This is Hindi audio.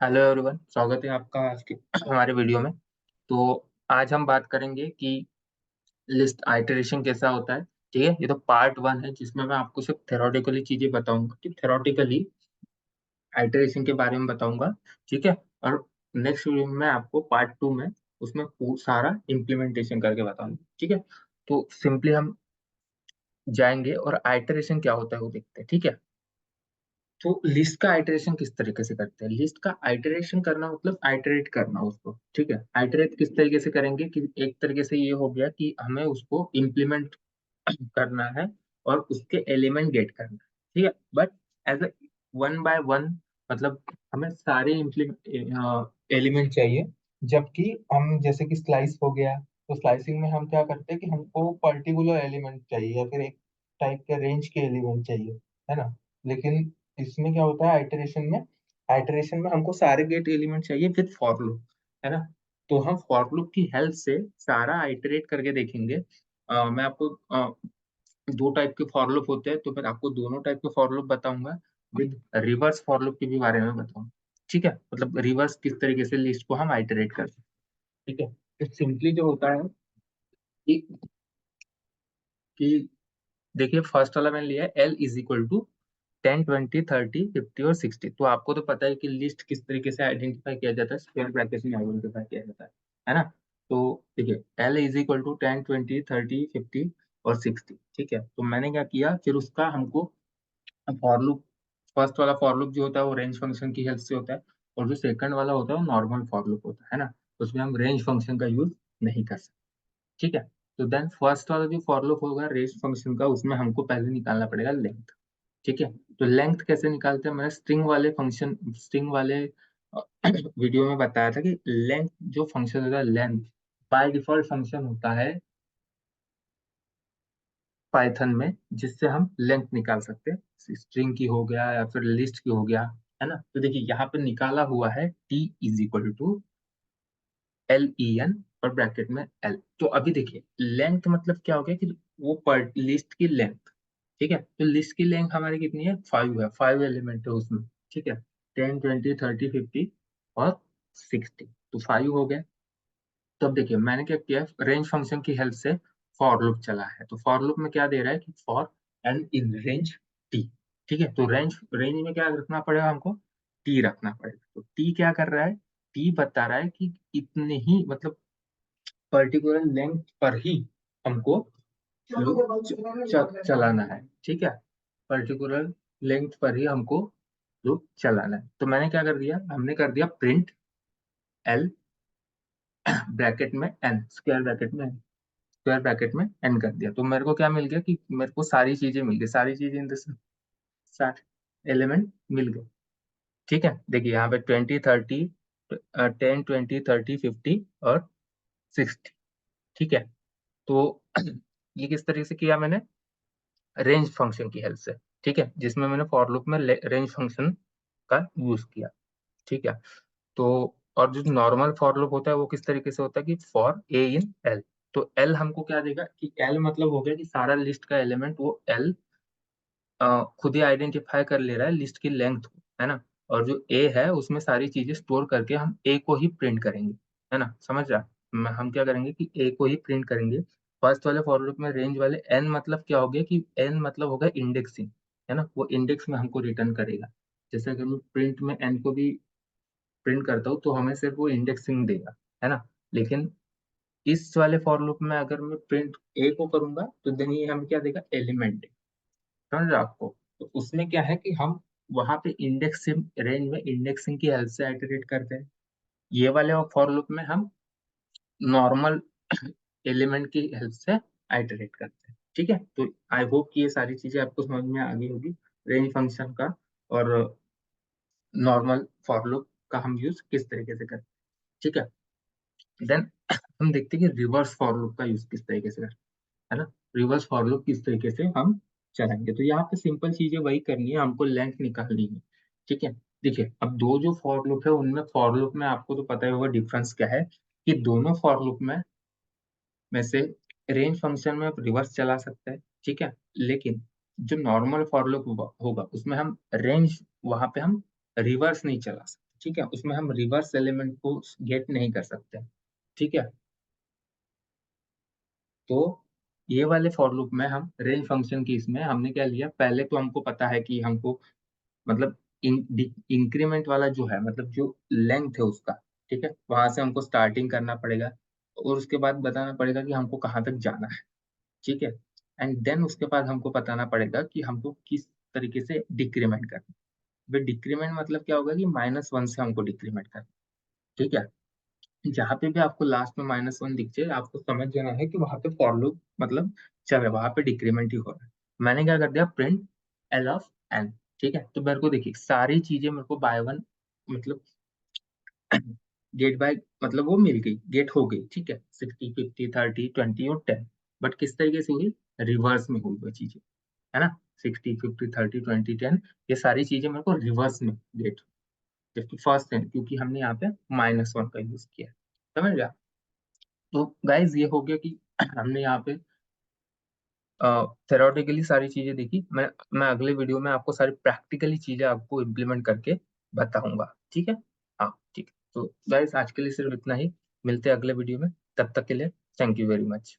हेलो एवरीवन, स्वागत है आपका आज के हमारे वीडियो में। तो आज हम बात करेंगे कि लिस्ट आइटरेशन कैसा होता है। ठीक है, ये तो पार्ट वन है जिसमें मैं आपको सिर्फ थ्योरेटिकली चीजें बताऊंगा कि थ्योरेटिकली आइटरेशन के बारे में बताऊंगा। ठीक है। और नेक्स्ट वीडियो में मैं आपको पार्ट टू में उसमें सारा इम्प्लीमेंटेशन करके बताऊंगा। ठीक है। तो सिंपली हम जाएंगे और आइटरेशन क्या होता है वो देखते हैं। ठीक है। तो लिस्ट का आइटरेशन किस तरीके से करते हैं? लिस्ट का आइटरेशन करना मतलब आइटरेट करना उसको। ठीक है। आइटरेट किस तरीके से करेंगे कि एक तरीके से ये हो गया कि हमें उसको इम्प्लीमेंट करना है और उसके एलिमेंट गेट करना है। ठीक है। But as a one by one, मतलब हमें सारे एलिमेंट चाहिए। जबकि हम जैसे कि स्लाइस हो गया, तो स्लाइसिंग में हम क्या करते हैं कि हमको पर्टिकुलर एलिमेंट चाहिए या फिर एक टाइप के रेंज के एलिमेंट चाहिए, है ना। लेकिन इसमें क्या होता है आइटरेशन में हमको सारे गेट एलिमेंट चाहिए विद फॉर लूप, है ना। तो हम फॉर लूप की हेल्प से सारा आइटरेट करके देखेंगे। मैं आपको दो टाइप के फॉर लूप होते हैं, तो मैं आपको दोनों टाइप के फॉर लूप बताऊंगा। विद रिवर्स फॉर लूप के भी बारे में बताऊंगा। ठीक है, मतलब रिवर्स किस तरीके से लिस्ट को हम आइटरेट करते हैं। ठीक है। तो सिंपली जो होता है कि कि देखिए, फर्स्ट वाला मैंने लिया है एल इज इक्वल टू 10, 20, 30, 50 और 60। तो आपको तो पता है कि लिस्ट किस तरीके से आइडेंटिफाई किया जाता है, स्क्वायर ब्रैकेट में आइडेंटिफाई किया जाता है ना। तो देखिए, एल इज इक्वल टू 10, 20, 30, 50 और 60। ठीक है। तो मैंने क्या किया, फिर उसका हमको फॉर लूप, फर्स्ट वाला फॉर लूप जो होता है वो रेंज फंक्शन की हेल्प से होता है, और जो सेकंड वाला होता है वो नॉर्मल फॉर लूप होता है ना। तो उसमें हम रेंज फंक्शन का यूज नहीं कर सकते। ठीक है। तो देन फर्स्ट वाला जो फॉर लूप होगा रेंज फंक्शन का, उसमें हमको पहले निकालना पड़ेगा लेंथ। ठीक है। तो लेंथ कैसे निकालते हैं, मैंने स्ट्रिंग वाले वीडियो में बताया था कि लेंथ जो फंक्शन होता है, लेंथ बाय डिफॉल्ट फंक्शन होता है पाइथन में, जिससे हम लेंथ निकाल सकते हैं। स्ट्रिंग की हो गया या फिर लिस्ट की हो गया, है ना। तो देखिए यहाँ पे निकाला हुआ है T is equal to LEN और ब्रैकेट में L। तो अभी देखिए, लेंथ मतलब क्या हो गया कि वो पर लिस्ट की लेंथ। ठीक है। तो लिस्ट की लेंथ हमारी कितनी है, 5 है, 5 एलिमेंट है उसमें। ठीक है। 10, 20, 30, 50 और 60, तो 5 हो गया। तो अब देखिए मैंने क्या किया, रेंज फंक्शन की हेल्प से फॉर लूप चला है। तो फॉर लूप में क्या दे रहा है कि for N in range T. ठीक है। तो रेंज रेंज में क्या रखना पड़ेगा हमको, टी रखना पड़ेगा। तो टी क्या कर रहा है, टी बता रहा है कि इतने ही, मतलब पर्टिकुलर लेंथ पर ही हमको लूप चलाना है। ठीक है। पर्टिकुलर लेंथ पर ही हमको लूप चलाना है। तो मैंने क्या कर दिया, हमने कर दिया प्रिंट एल ब्रैकेट में एन, स्क्वायर ब्रैकेट में एन कर दिया। तो मेरे को क्या मिल गया कि मेरे को सारी चीजें मिल गई, सारी चीजें इन दिस, सारे एलिमेंट मिल गए। ठीक है। देखिए यहाँ पे 20, 30, 10, 20, 30, 50 और 60। ठीक है। तो ये किस तरीके से किया मैंने, रेंज फंक्शन की हेल्प से। ठीक है, जिसमें मैंने फॉर लूप में रेंज फंक्शन का यूज किया। ठीक है। तो और जो नॉर्मल फॉर लूप होता है वो किस तरीके से होता है कि फॉर ए इन एल। तो एल हमको क्या देगा कि एल मतलब हो गया कि सारा लिस्ट का एलिमेंट वो एल खुद ही आइडेंटिफाई कर ले रहा है लिस्ट की लेंथ को, है ना। और जो ए है उसमें सारी चीजें स्टोर करके हम ए को ही प्रिंट करेंगे, है ना, समझ रहा। हम क्या करेंगे कि ए को ही प्रिंट करेंगे। फर्स्ट वाले फॉर लूप में रेंज वाले एन मतलब क्या हो गया कि एन मतलब होगा इंडेक्सिंग, है ना, वो इंडेक्स में हमको रिटर्न करेगा। जैसे अगर मैं प्रिंट में एन को भी प्रिंट करता हूँ तो हमें सिर्फ वो इंडेक्सिंग देगा, है ना। लेकिन इस वाले फॉर लूप में अगर मैं प्रिंट ए को करूंगा तो देन ये हमें क्या देगा, एलिमेंट। समझ रहे हो आपको। तो उसमें क्या है कि हम वहां पे इंडेक्सिंग रेंज में इंडेक्सिंग की हेल्प से आइटरेट करते हैं। ये वाले फॉर लूप में हम नॉर्मल एलिमेंट की हेल्प से आइटरेट करते हैं। ठीक है। तो आई होप कि ये सारी चीजें आपको समझ में आ गई होगी, रेंज फंक्शन का और नॉर्मल फॉर लूप का हम यूज किस तरीके से करते हैं। ठीक है। देन हम देखते हैं कि रिवर्स फॉर लूप का यूज किस तरीके से करते हैं, है ना। रिवर्स फॉर लूप किस तरीके से हम चलाएंगे, तो यहाँ पे सिंपल चीजें वही करनी है, हमको लेंथ निकालनी है। ठीक है। देखिए अब दो जो फॉर लूप है उनमें फॉर लूप में आपको तो पता ही होगा डिफरेंस क्या है, कि दोनों फॉर लूप में से रेंज फंक्शन में रिवर्स चला सकते हैं। ठीक है। लेकिन जो नॉर्मल फॉर लूप होगा उसमें हम रेंज, वहां पे हम रिवर्स नहीं चला सकते। ठीक है, उसमें हम रिवर्स एलिमेंट को गेट नहीं कर सकते। ठीक है, तो ये वाले फॉर लूप में हम रेंज फंक्शन की इसमें हमने क्या लिया, पहले तो हमको पता है कि हमको मतलब इंक्रीमेंट वाला जो है, मतलब जो लेंथ है उसका, ठीक है, वहां से हमको स्टार्टिंग करना पड़ेगा और उसके बाद बताना पड़ेगा कि हमको कहाँ तक जाना है। ठीक है, एंड देन उसके बाद हमको बताना पड़ेगा कि हमको किस तरीके से डिक्रीमेंट करना है। डिक्रीमेंट मतलब क्या होगा कि -1 से हमको डिक्रीमेंट करना है। ठीक है, जहाँ पे भी आपको लास्ट में -1 दिख जाए, आपको समझ जाना है कि वहां पे फॉर लूप मतलब चल रहा है, वहां पे डिक्रीमेंट ही हो रहा है। मैंने क्या कर दिया, प्रिंट एल ऑफ एन। ठीक है, तो मेरे को देखिए सारी चीजें मेरे को बाय वन मतलब गेट बाय मतलब वो मिल गई, गेट हो गई। ठीक है, 60 50 30 20 और 10, बट किस तरीके से हुई, रिवर्स में हुई वो चीजें, है ना। 60 50 30 20 10, ये सारी चीजें मेरे को रिवर्स में गेट, जबकि फर्स्ट है क्योंकि हमने यहाँ पे -1 का यूज किया है। समझ गया। तो गाइज ये हो गया कि हमने यहाँ पे थेरोटिकली सारी चीजें देखी। मैं अगले वीडियो में आपको सारी प्रैक्टिकली चीजें आपको इम्प्लीमेंट करके बताऊंगा। ठीक है, हाँ ठीक है। तो गाइज आज के लिए सिर्फ इतना ही, मिलते हैं अगले वीडियो में, तब तक के लिए थैंक यू वेरी मच।